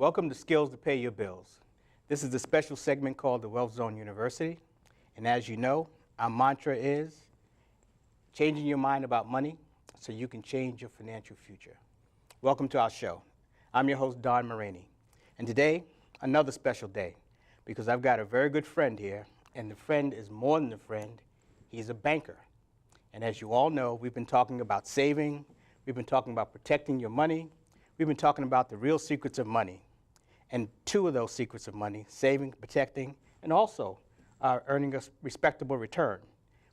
Welcome to Skills to Pay Your Bills. This is a special segment called the Wealth Zone University. And as you know, our mantra is changing your mind about money so you can change your financial future. Welcome to our show. I'm your host, Don Moragne. And today, another special day, because I've got a very good friend here, and the friend is more than a friend, he's a banker. And as you all know, we've been talking about saving, we've been talking about protecting your money, we've been talking about the real secrets of money. And two of those secrets of money, saving, protecting, and also earning a respectable return,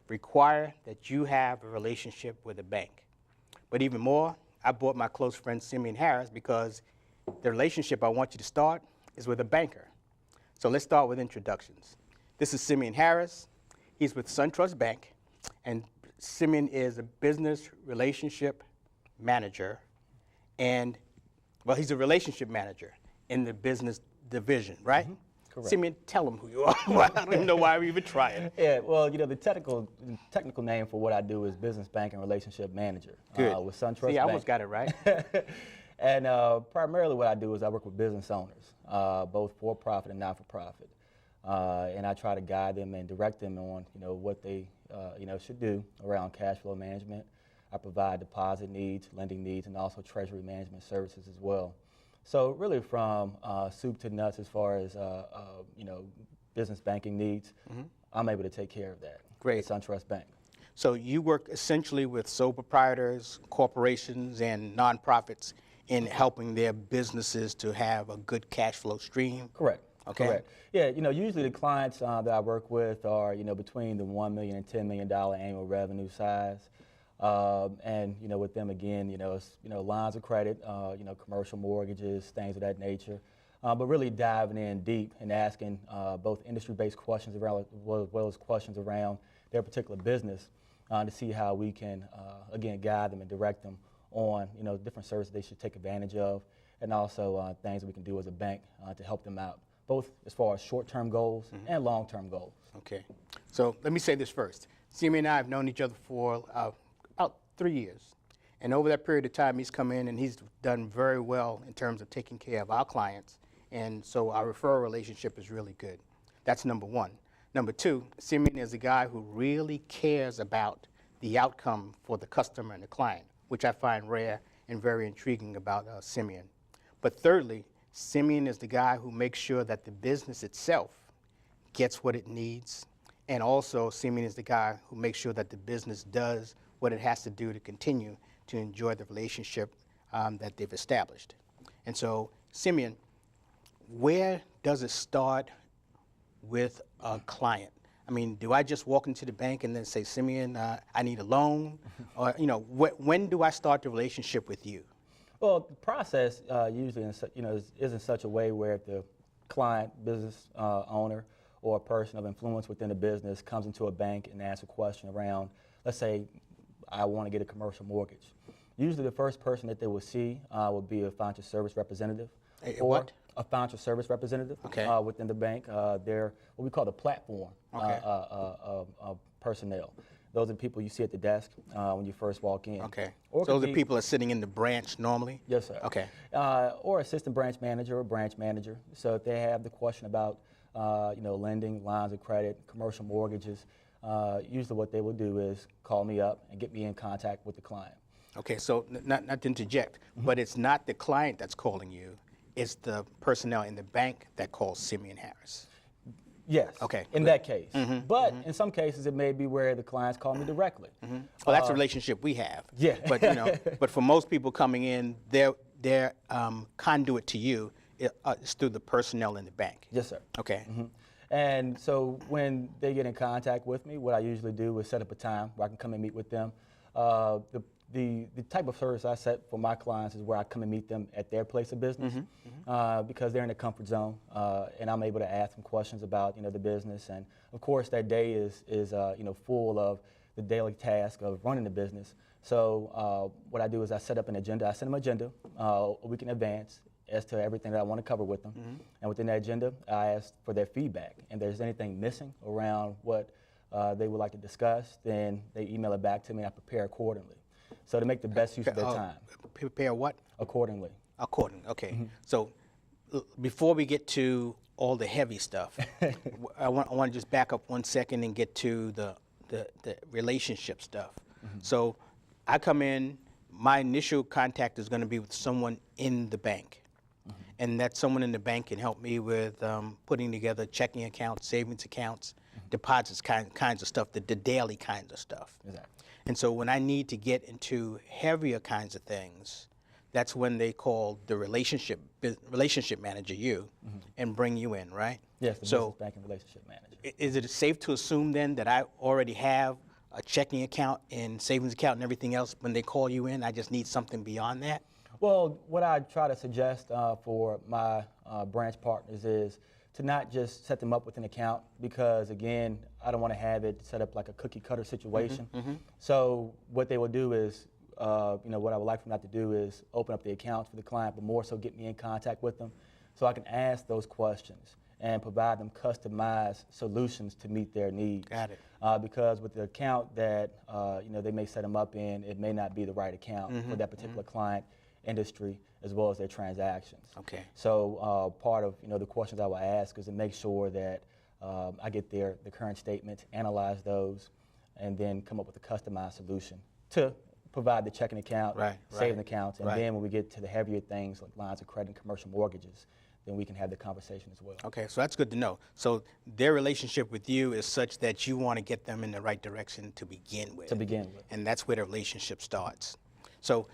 require that you have a relationship with a bank. But even more, I brought my close friend Simeon Harris because the relationship I want you to start is with a banker. So let's start with introductions. This is Simeon Harris. He's with SunTrust Bank, and Simeon is a business relationship manager, and, well, he's a relationship manager in the business division, right? Mm-hmm. Correct. Simeon, tell them who you are. I don't even know why we even trying. Yeah, well, you know, the technical name for what I do is business banking relationship manager. Good. With SunTrust See, Bank. I almost got it right. And primarily what I do is I work with business owners, both for-profit and not-for-profit. And I try to guide them and direct them on, you know, what they, should do around cash flow management. I provide deposit needs, lending needs, and also treasury management services as well. So really from soup to nuts as far as, business banking needs, mm-hmm. I'm able to take care of that. Great. At SunTrust Bank. So you work essentially with sole proprietors, corporations, and nonprofits in helping their businesses to have a good cash flow stream? Correct. Okay. Correct. Yeah, you know, usually the clients that I work with are, you know, between the $1 million and $10 million annual revenue size. And, you know, with them, again, it's, lines of credit, commercial mortgages, things of that nature. But really diving in deep and asking both industry-based questions around, as well as questions around their particular business to see how we can, again, guide them and direct them on, different services they should take advantage of, and also things that we can do as a bank to help them out, both as far as short-term goals mm-hmm. and long-term goals. Okay. So let me say this first. Simeon and I have known each other for about 3 years. And over that period of time, he's come in and he's done very well in terms of taking care of our clients. And so our referral relationship is really good. That's number one. Number two, Simeon is a guy who really cares about the outcome for the customer and the client, which I find rare and very intriguing about Simeon. But thirdly, Simeon is the guy who makes sure that the business itself gets what it needs. And also, Simeon is the guy who makes sure that the business does what it has to do to continue to enjoy the relationship that they've established. And so, Simeon, where does it start with a client? I mean, do I just walk into the bank and then say, Simeon, I need a loan? Or, when do I start the relationship with you? Well, the process usually, is in such a way where the client, business owner, or a person of influence within the business comes into a bank and asks a question around, let's say, I want to get a commercial mortgage. Usually the first person that they will see will be a financial service representative. What? A financial service representative within the bank. They're what we call the platform personnel. Those are the people you see at the desk when you first walk in. Okay. So those are people that are sitting in the branch normally? Yes, sir. Okay. Or assistant branch manager or branch manager. So if they have the question about lending, lines of credit, commercial mortgages, usually what they will do is call me up and get me in contact with the client. Okay, so not to interject, mm-hmm. but it's not the client that's calling you, it's the personnel in the bank that calls Simeon Harris. Yes, okay, in good. that case. Mm-hmm. But mm-hmm. in some cases it may be where the clients call me directly. Mm-hmm. Well, that's a relationship we have. Yeah. But but for most people coming in, their conduit to you is through the personnel in the bank. Yes, sir. Okay. Mm-hmm. And so when they get in contact with me, what I usually do is set up a time where I can come and meet with them. The type of service I set for my clients is where I come and meet them at their place of business mm-hmm. Mm-hmm. Because they're in a comfort zone, and I'm able to ask them questions about the business. And of course, that day is full of the daily task of running the business. So what I do is I set up an agenda. I send them an agenda a week in advance as to everything that I want to cover with them. Mm-hmm. And within that agenda, I ask for their feedback. And if there's anything missing around what they would like to discuss, then they email it back to me and I prepare accordingly. So to make the best use of their time. Prepare what? Accordingly. Accordingly, okay. Mm-hmm. So before we get to all the heavy stuff, I want to just back up 1 second and get to the relationship stuff. So I come in, my initial contact is going to be with someone in the bank. And that someone in the bank can help me with putting together checking accounts, savings accounts, deposits, kinds of stuff, the daily kinds of stuff. Exactly. And so when I need to get into heavier kinds of things, that's when they call the relationship manager and bring you in, right? Yes, the business banking relationship manager. Is it safe to assume then that I already have a checking account and savings account and everything else when they call you in? I just need something beyond that? Well, what I try to suggest for my branch partners is to not just set them up with an account because, again, I don't want to have it set up like a cookie cutter situation. So what they will do is, what I would like for them not to do is open up the accounts for the client, but more so get me in contact with them so I can ask those questions and provide them customized solutions to meet their needs. Got it. Because with the account that they may set them up in, it may not be the right account for that particular client, industry, as well as their transactions. Okay. So part of the questions I will ask is to make sure that I get the current statements, analyze those, and then come up with a customized solution to provide the checking account, saving accounts, and then when we get to the heavier things like lines of credit and commercial mortgages, then we can have the conversation as well. Okay, so that's good to know. So their relationship with you is such that you want to get them in the right direction to begin with. And that's where the relationship starts. So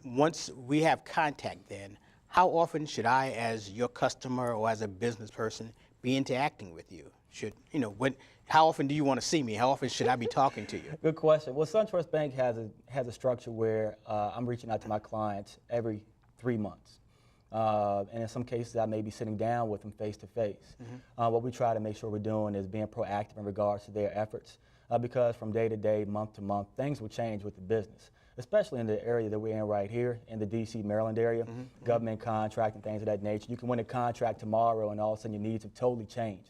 once we have contact then, how often should I, as your customer or as a business person, be interacting with you? How often do you want to see me? How often should I be talking to you? Good question. Well, SunTrust Bank has a structure where I'm reaching out to my clients every 3 months. And in some cases, I may be sitting down with them face to face. What we try to make sure we're doing is being proactive in regards to their efforts because from day to day, month to month, things will change with the business, especially in the area that we're in right here, in the D.C., Maryland area, government contract and things of that nature. You can win a contract tomorrow and all of a sudden your needs have totally changed.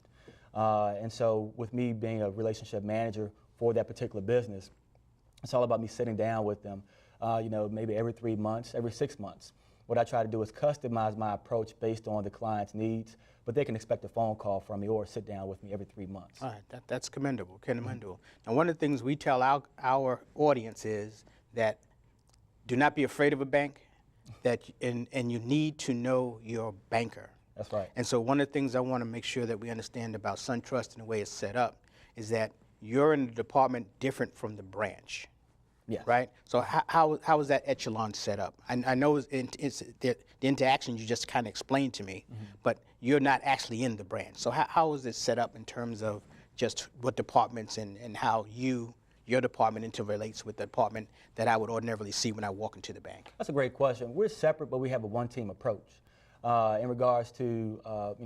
And so with me being a relationship manager for that particular business, it's all about me sitting down with them, maybe every 3 months, every 6 months. What I try to do is customize my approach based on the client's needs, but they can expect a phone call from me or sit down with me every 3 months. All right, that's commendable. Now, one of the things we tell our audience is that do not be afraid of a bank, and you need to know your banker. That's right. And so one of the things I want to make sure that we understand about SunTrust and the way it's set up is that you're in the department different from the branch. Yes. Right? So how is that echelon set up? I know it's the interaction you just kind of explained to me, but you're not actually in the branch. So how is it set up in terms of just what departments and how your department interrelates with the department that I would ordinarily see when I walk into the bank? That's a great question. We're separate, but we have a one-team approach. In regards to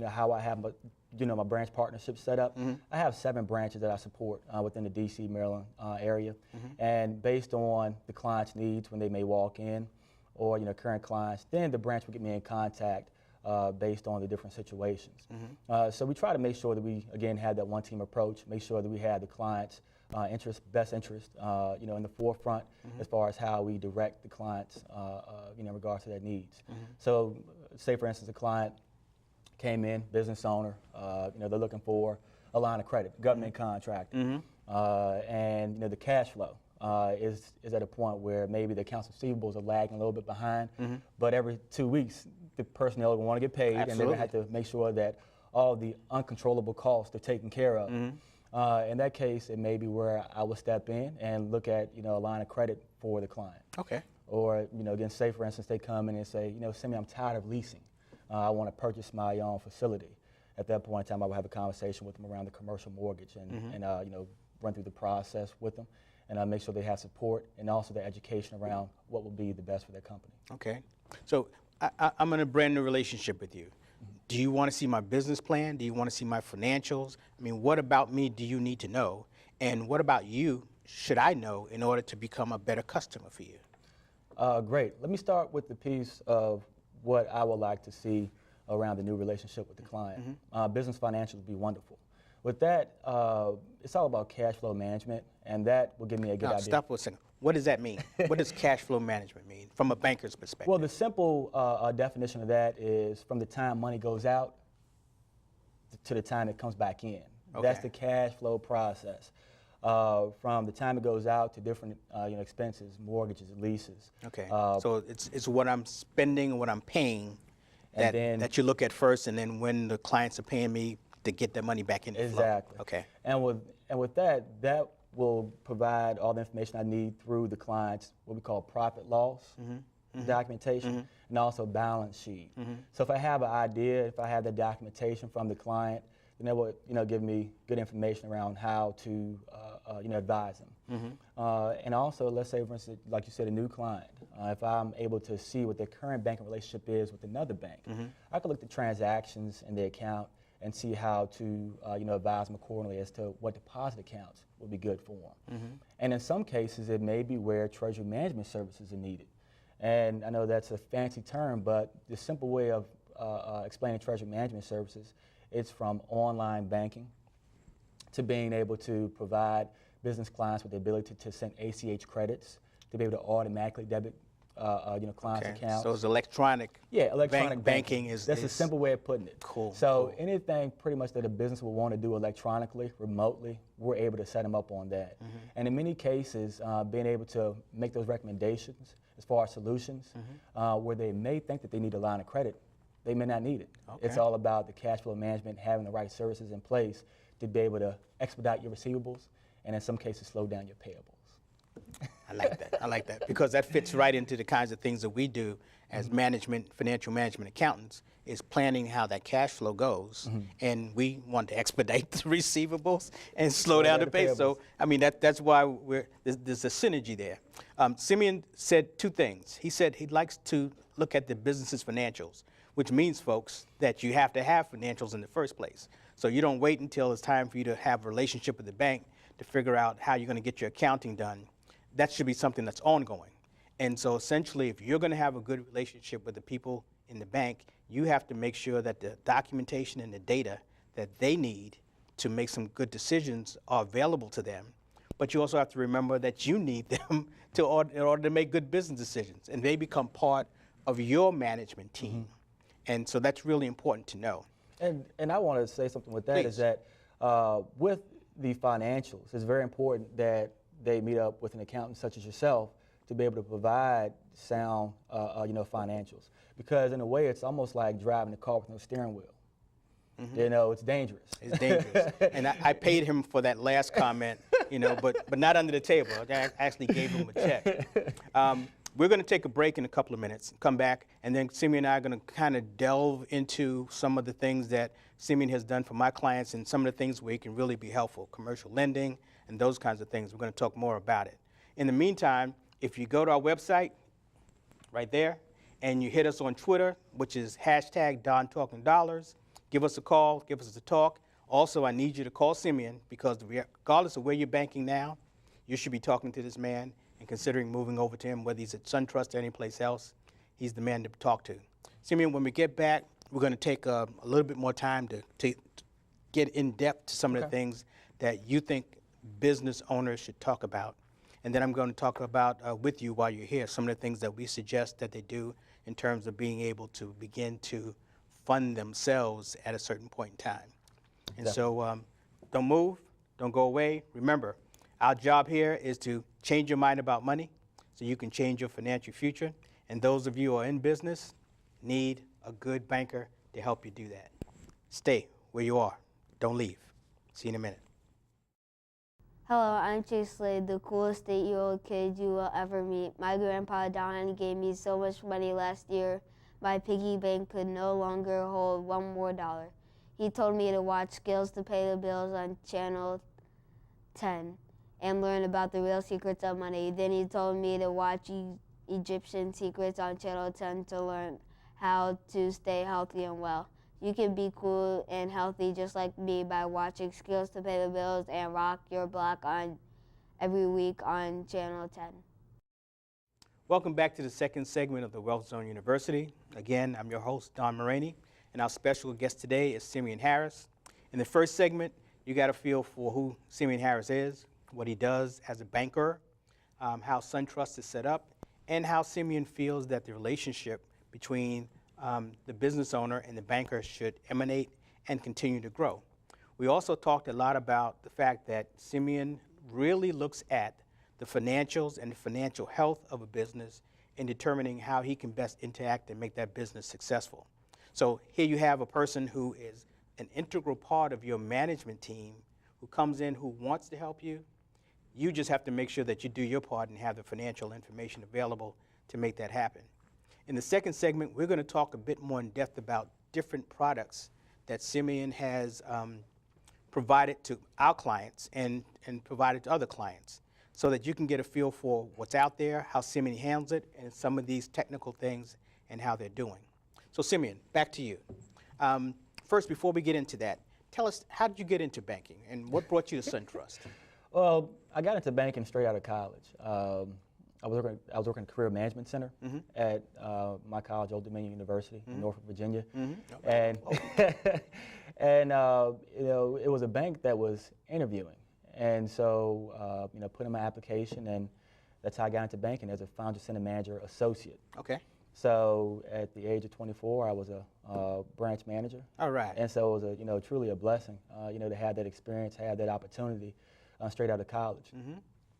how I have my branch partnership set up, I have 7 branches that I support within the D.C., Maryland area, and based on the client's needs when they may walk in, or current clients, then the branch will get me in contact based on the different situations. So we try to make sure that we again have that one-team approach, make sure that we have the client's best interest, in the forefront as far as how we direct the clients, in regards to their needs. So, say for instance, a client came in, business owner, they're looking for a line of credit, government contract, and the cash flow is at a point where maybe the accounts receivables are lagging a little bit behind, but every 2 weeks the personnel will want to get paid, and they're going to have to make sure that all the uncontrollable costs are taken care of. In that case, it may be where I will step in and look at a line of credit for the client. Okay. Or again, say for instance they come in and say, Simeon, I'm tired of leasing. I want to purchase my own facility. At that point in time, I will have a conversation with them around the commercial mortgage and run through the process with them and make sure they have support and also the education around what will be the best for their company. Okay. So I'm in a brand new relationship with you. Do you want to see my business plan? Do you want to see my financials? I mean, what about me do you need to know? And what about you should I know in order to become a better customer for you? Great. Let me start with the piece of what I would like to see around the new relationship with the client. Business financials would be wonderful. With that, it's all about cash flow management, and that will give me a good Now, idea. stop for a second. What does that mean? What does cash flow management mean from a banker's perspective? Well, the simple definition of that is from the time money goes out to the time it comes back in. That's the cash flow process. From the time it goes out to different expenses, mortgages, leases. Okay. So it's what I'm spending and what I'm paying that you look at first, and then when the clients are paying me to get their money back in the flow. Exactly. Okay. And with that will provide all the information I need through the client's what we call profit loss documentation and also balance sheet. So if I have an idea, if I have the documentation from the client, then that will give me good information around how to advise them. And also, let's say, for instance, like you said, a new client. If I'm able to see what their current banking relationship is with another bank, I can look at the transactions in the account and see how to advise them accordingly as to what deposit accounts would be good for them. And in some cases, it may be where treasury management services are needed. And I know that's a fancy term, but the simple way of explaining treasury management services, it's from online banking to being able to provide business clients with the ability to send ACH credits, to be able to automatically debit clients' accounts. So it's electronic. Yeah, electronic banking is. That's a simple way of putting it. Cool. So anything pretty much that a business will want to do electronically, remotely, we're able to set them up on that. And in many cases, being able to make those recommendations as far as solutions, where they may think that they need a line of credit, they may not need it. Okay. It's all about the cash flow management, having the right services in place to be able to expedite your receivables and in some cases slow down your payables. I like that. I like that because that fits right into the kinds of things that we do as financial management accountants, is planning how that cash flow goes, and we want to expedite the receivables and slow down the pace. So, I mean, that's why there's a synergy there. Simeon said two things. He said he likes to look at the business's financials, which means, folks, that you have to have financials in the first place. So you don't wait until it's time for you to have a relationship with the bank to figure out how you're going to get your accounting done. That should be something that's ongoing. And so essentially, if you're going to have a good relationship with the people in the bank, you have to make sure that the documentation and the data that they need to make some good decisions are available to them. But you also have to remember that you need them in order to make good business decisions, and they become part of your management team. And so that's really important to know. And I want to say something with that. Please. Is that with the financials, it's very important that they meet up with an accountant such as yourself to be able to provide sound financials. Because in a way, it's almost like driving a car with no steering wheel. It's dangerous. It's dangerous. And I paid him for that last comment, but not under the table. I actually gave him a check. We're going to take a break in a couple of minutes, come back, and then Simeon and I are going to kind of delve into some of the things that Simeon has done for my clients and some of the things where he can really be helpful, commercial lending and those kinds of things. We're going to talk more about it. In the meantime, if you go to our website, right there, and you hit us on Twitter, which is #DonTalkingDollars, give us a call, give us a talk. Also, I need you to call Simeon because regardless of where you're banking now, you should be talking to this man and considering moving over to him, whether he's at SunTrust or anyplace else. He's the man to talk to. Simeon, when we get back, we're going to take a little bit more time to get in depth to some of the things that you think business owners should talk about. And then I'm going to talk about with you while you're here some of the things that we suggest that they do in terms of being able to begin to fund themselves at a certain point in time. And so don't move, don't go away. Remember, our job here is to change your mind about money so you can change your financial future. And those of you who are in business need a good banker to help you do that. Stay where you are. Don't leave. See you in a minute. Hello, I'm Chase Slade, the coolest 8-year-old kid you will ever meet. My grandpa Don gave me so much money last year, my piggy bank could no longer hold $1 more. He told me to watch Skills to Pay the Bills on Channel 10 and learn about the real secrets of money. Then he told me to watch Egyptian Secrets on Channel 10 to learn how to stay healthy and well. You can be cool and healthy just like me by watching Skills to Pay the Bills and Rock Your Block on every week on Channel 10. Welcome back to the second segment of the Wealth Zone University. Again, I'm your host, Don Moragne, and our special guest today is Simeon Harris. In the first segment, You got a feel for who Simeon Harris is, what he does as a banker, how SunTrust is set up, and how Simeon feels that the relationship between the business owner and the banker should emanate and continue to grow. We also talked a lot about the fact that Simeon really looks at the financials and the financial health of a business in determining how he can best interact and make that business successful. So here you have a person who is an integral part of your management team who comes in who wants to help you. You just have to make sure that you do your part and have the financial information available to make that happen. In the second segment, we're going to talk a bit more in depth about different products that Simeon has provided to our clients and provided to other clients so that you can get a feel for what's out there, how Simeon handles it, and some of these technical things and how they're doing. So Simeon, back to you. First, before we get into that, tell us, how did you get into banking and what brought you to SunTrust? Well, I got into banking straight out of college. I was working at a career management center at my college, Old Dominion University in Norfolk, Virginia, and and you know, it was a bank that was interviewing, and so you know, put in my application, and that's how I got into banking as a founder center manager associate. Okay. So at the age of 24, I was a branch manager. All right. And so it was, you know, truly a blessing, you know, to have that experience, have that opportunity straight out of college.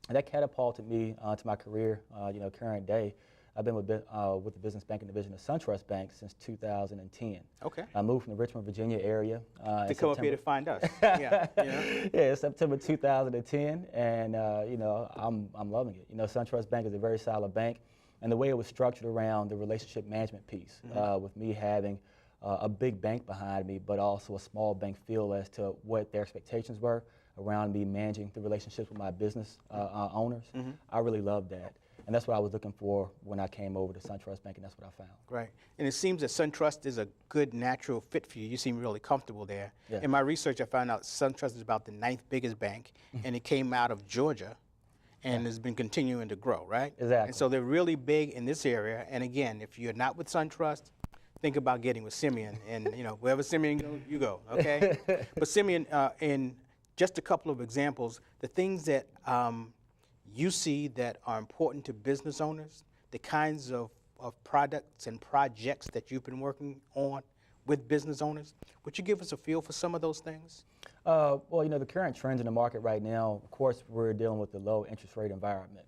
And that catapulted me to my career, you know, current day. I've been with the business banking division of SunTrust Bank since 2010. Okay. I moved from the Richmond, Virginia area. To come up here to find us. Yeah. You know? Yeah, September 2010, and you know, I'm loving it. You know, SunTrust Bank is a very solid bank, and the way it was structured around the relationship management piece, with me having a big bank behind me, but also a small bank feel as to what their expectations were around me managing the relationships with my business owners. I really loved that. And that's what I was looking for when I came over to SunTrust Bank, and that's what I found. Right. And it seems that SunTrust is a good natural fit for you. You seem really comfortable there. Yeah. In my research, I found out SunTrust is about the 9th biggest bank, and it came out of Georgia and has been continuing to grow, right? Exactly. And so they're really big in this area. And again, if you're not with SunTrust, think about getting with Simeon. And you know, wherever Simeon goes, you go, okay? But Simeon, in just a couple of examples, the things that you see that are important to business owners, the kinds of products and projects that you've been working on with business owners. Would you give us a feel for some of those things? Well, you know, the current trends in the market right now, of course, we're dealing with the low interest rate environment.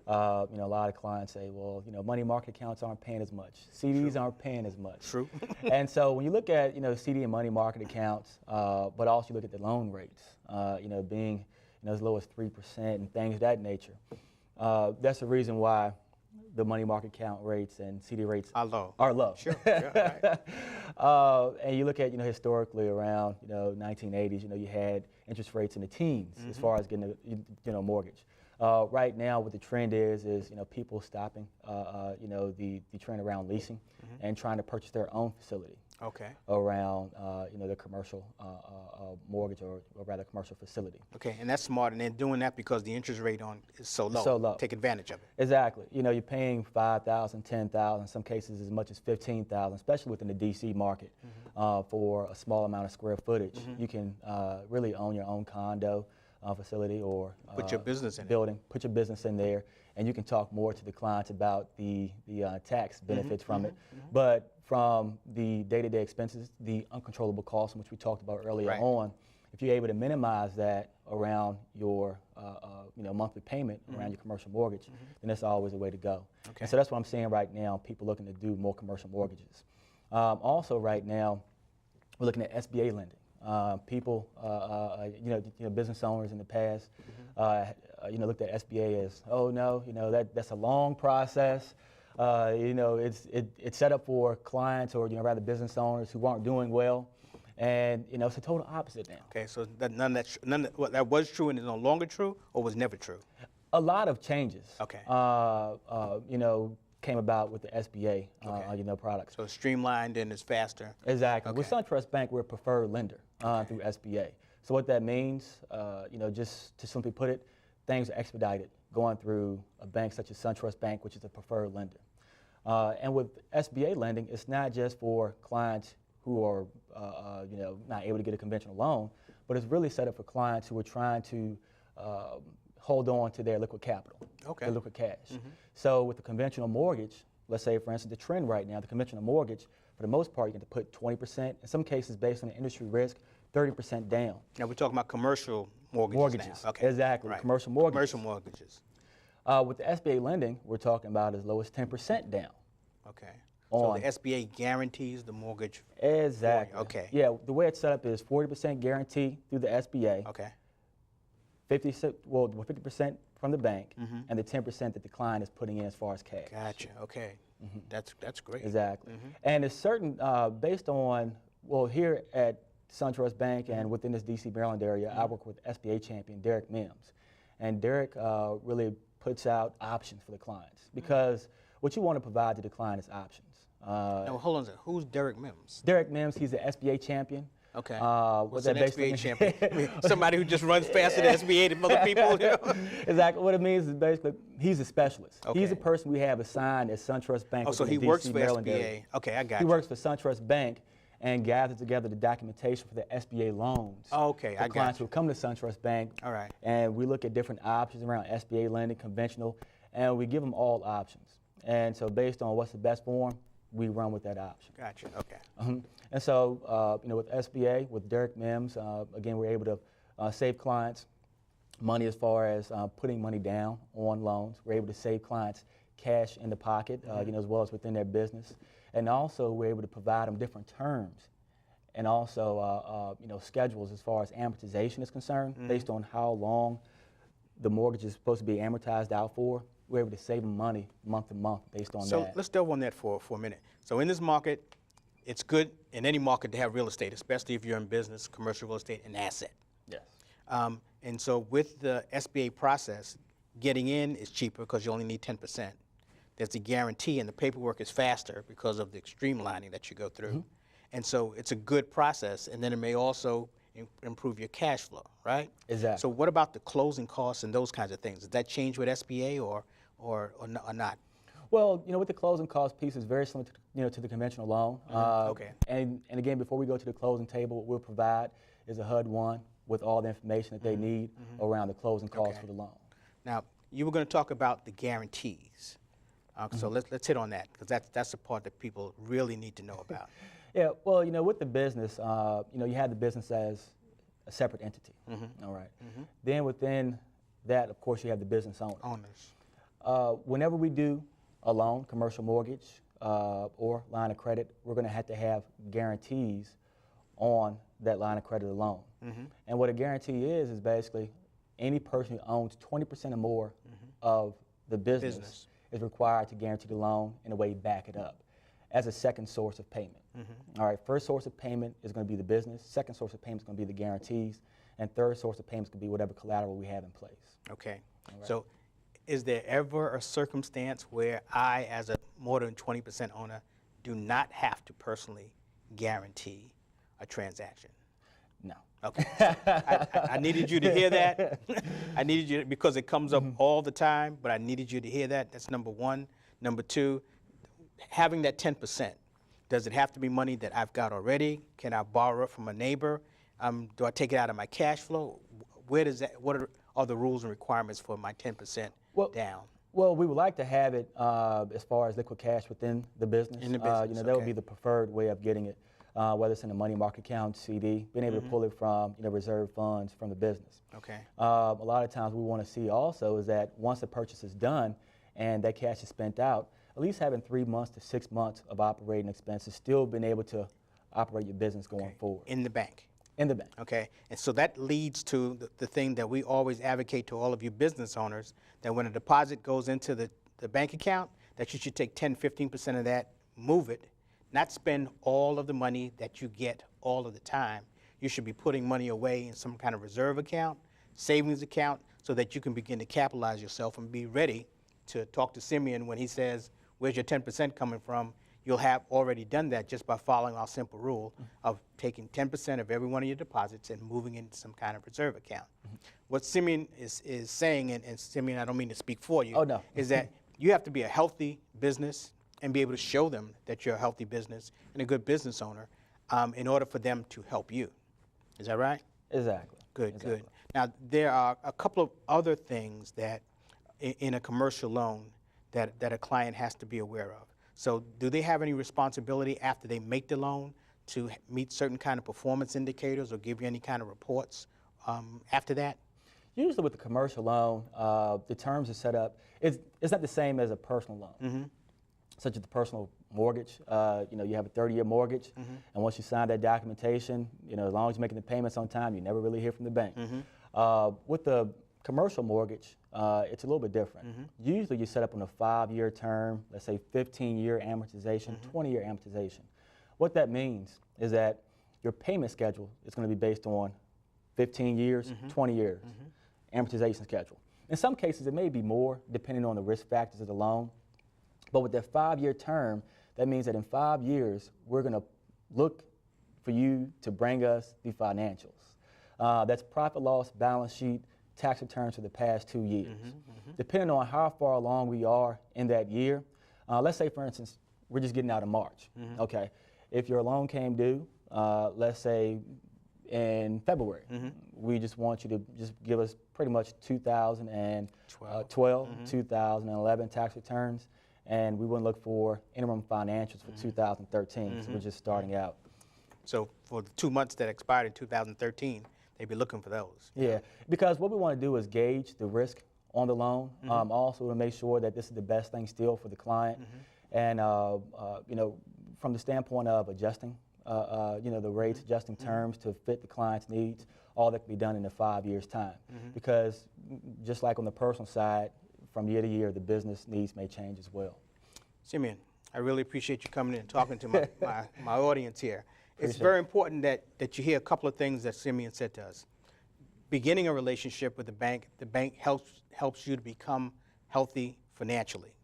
You know, a lot of clients say, well, you know, money market accounts aren't paying as much. CDs aren't paying as much. True. And so when you look at, you know, CD and money market accounts, but also you look at the loan rates, you know, being, you know, as low as 3% and things of that nature. That's the reason why the money market account rates and CD rates are low. Sure. Yeah, right. And you look at, you know, historically around, you know, 1980s, you know, you had interest rates in the teens as far as getting a, you know, mortgage. Right now, what the trend is, you know, people stopping, you know, the trend around leasing and trying to purchase their own facility. Okay. Around, you know, their commercial mortgage or rather commercial facility. Okay, and that's smart, and they're doing that because the interest rate on is so low. So low. Take advantage of it. Exactly. You know, you're paying $5,000, $10,000, in some cases as much as $15,000, especially within the DC market, for a small amount of square footage. You can really own your own condo facility or put your business in building. Put your business in there, and you can talk more to the clients about the tax benefits from it. But from the day-to-day expenses, the uncontrollable costs, which we talked about earlier on, if you're able to minimize that around your you know, monthly payment around your commercial mortgage, then that's always a way to go. Okay. And so that's what I'm seeing right now, people looking to do more commercial mortgages. Also right now, we're looking at SBA lending. People, you know, business owners in the past, you know, looked at SBA as, oh no, you know, that's a long process. You know, it's set up for clients or, you know, rather business owners who aren't doing well, and you know, it's the total opposite now. Okay, so that was true and is no longer true, or was never true? A lot of changes. Okay. You know, came about with the SBA, Okay. you know, products. So it's streamlined and it's faster. Exactly. Okay. With SunTrust Bank, we're a preferred lender through SBA. So what that means, you know, just to simply put it, things are expedited going through a bank such as SunTrust Bank, which is a preferred lender. And with SBA lending, it's not just for clients who are, you know, not able to get a conventional loan, but it's really set up for clients who are trying to hold on to their liquid capital, their liquid cash. So with the conventional mortgage, let's say, for instance, the trend right now, the conventional mortgage, for the most part, you get to put 20%, in some cases based on the industry risk, 30% down. Now we're talking about commercial mortgages now. Okay. Exactly, Right. commercial mortgages. Commercial mortgages. With the SBA lending, we're talking about as low as 10% down. Okay. So On. the SBA guarantees the mortgage. Exactly. Okay. Yeah, the way it's set up is 40% guarantee through the SBA, Okay. 50% from the bank, and the 10% that the client is putting in as far as cash. Gotcha. Okay. That's great. Exactly. And it's certain, based on, well, here at SunTrust Bank and within this DC, Maryland area, I work with SBA champion Derek Mims. And Derek really puts out options for the clients because what you want to provide to the client is options. Now, hold on a second. Who's Derek Mims? Derek Mims, he's an SBA champion. Okay. What What's that an basically SBA champion? I mean, somebody who just runs faster than SBA than other people. You know? Exactly. What it means is basically he's a specialist. Okay. He's a person we have assigned at SunTrust Bank. Oh, so within he the works DC, for Maryland SBA. area. Okay, I got He you. works for SunTrust Bank and gathers together the documentation for the SBA loans. Okay, for I got clients you. who come to SunTrust Bank. All right. And we look at different options around SBA lending, conventional, and we give them all options. And so based on what's the best for them, we run with that option. Gotcha. Okay. And so, with SBA, with Derek Mims, again, we're able to save clients money as far as putting money down on loans. We're able to save clients cash in the pocket, as well as within their business. And also, we're able to provide them different terms and also, schedules as far as amortization is concerned, based on how long the mortgage is supposed to be amortized out for. We're able to save them money month to month based on that. So let's delve on that for a minute. So in this market, it's good in any market to have real estate, especially if you're in business, commercial real estate, and asset. Yes. And so with the SBA process, getting in is cheaper because you only need 10%. There's a guarantee, and the paperwork is faster because of the streamlining that you go through. And so it's a good process, and then it may also improve your cash flow, right? Exactly. So what about the closing costs and those kinds of things? Does that change with SBA or not? Well, with the closing cost piece, is very similar to, to the conventional loan. Okay. And again, before we go to the closing table, what we'll provide is a HUD-1 with all the information that they need around the closing costs Okay. for the loan. Now, you were going to talk about the guarantees. So let's hit on that, because that's the part that people really need to know about. Yeah, well, with the business, you have the business as a separate entity. All right. Then within that, of course, you have the business owner. Owners. Whenever we do a loan, commercial mortgage, or line of credit, we're going to have guarantees on that line of credit or loan. And what a guarantee is basically any person who owns 20% or more of the business is required to guarantee the loan and a way back it up as a second source of payment. All right, first source of payment is going to be the business, second source of payment is going to be the guarantees, and third source of payment is going to be whatever collateral we have in place. Okay. So is there ever a circumstance where I, as a more than 20% owner, do not have to personally guarantee a transaction? No. Okay. I needed you to hear that. I needed you because it comes up all the time, but I needed you to hear that. That's number one. Number two, having that 10%, does it have to be money that I've got already? Can I borrow it from a neighbor? Do I take it out of my cash flow? Where does that? What are the rules and requirements for my 10% down? Well, we would like to have it as far as liquid cash within the business. In the business, that would be the preferred way of getting it, whether it's in a money market account, CD, being able to pull it from reserve funds from the business. Okay. A lot of times we want to see also is that once the purchase is done and that cash is spent out, at least having 3 months to 6 months of operating expenses, still being able to operate your business going forward. In the bank. In the bank. Okay, and so that leads to the thing that we always advocate to all of you business owners, that when a deposit goes into the bank account, that you should take 10, 15% of that, move it, not spend all of the money that you get all of the time. You should be putting money away in some kind of reserve account, savings account, so that you can begin to capitalize yourself and be ready to talk to Simeon when he says, where's your 10% coming from? You'll have already done that just by following our simple rule of taking 10% of every one of your deposits and moving it into some kind of reserve account. What Simeon is saying, and Simeon, I don't mean to speak for you, is that you have to be a healthy business and be able to show them that you're a healthy business and a good business owner in order for them to help you. Is that right? Exactly. Good, Exactly. good. Now, there are a couple of other things that in a commercial loan that a client has to be aware of. So do they have any responsibility after they make the loan to meet certain kind of performance indicators or give you any kind of reports after that? Usually with the commercial loan, the terms are set up, it's not the same as a personal loan, such as the personal mortgage. You have a 30-year mortgage, and once you sign that documentation, as long as you're making the payments on time, you never really hear from the bank. With the commercial mortgage, it's a little bit different. Usually you set up on a 5-year term, let's say 15-year amortization, 20-year amortization. What that means is that your payment schedule is going to be based on 15 years, 20 years, amortization schedule. In some cases, it may be more, depending on the risk factors of the loan. But with that 5-year term, that means that in 5 years, we're going to look for you to bring us the financials. That's profit loss, balance sheet, tax returns for the past 2 years. Depending on how far along we are in that year, let's say, for instance, we're just getting out of March. Okay, if your loan came due, let's say in February, we just want you to just give us pretty much 2012, 2011 tax returns, and we wouldn't look for interim financials for 2013, so we're just starting out. So for the 2 months that expired in 2013, they'd be looking for those. Yeah, because what we want to do is gauge the risk on the loan, also to make sure that this is the best thing still for the client, and from the standpoint of adjusting, the rates, adjusting terms to fit the client's needs, all that can be done in a 5 years' time. Because just like on the personal side, from year to year, the business needs may change as well. Simeon, I really appreciate you coming in and talking to my audience here. It's very important that you hear a couple of things that Simeon said to us. Beginning a relationship with the bank helps you to become healthy financially.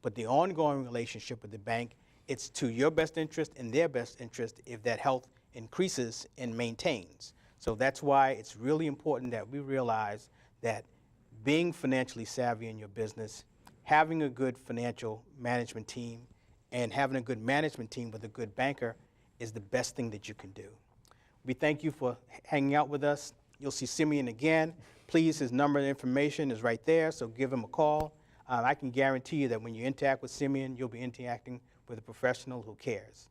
But the ongoing relationship with the bank, it's to your best interest and their best interest if that health increases and maintains. So that's why it's really important that we realize that being financially savvy in your business, having a good financial management team, and having a good management team with a good banker is the best thing that you can do. We thank you for hanging out with us. You'll see Simeon again. Please, his number and information is right there, so give him a call. I can guarantee you that when you interact with Simeon, you'll be interacting with a professional who cares.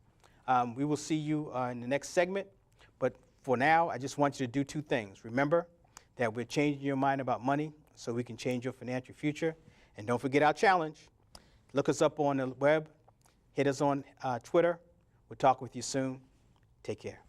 We will see you in the next segment, but for now, I just want you to do 2 things. Remember that we're changing your mind about money so we can change your financial future. And don't forget our challenge. Look us up on the web. Hit us on Twitter. We'll talk with you soon. Take care.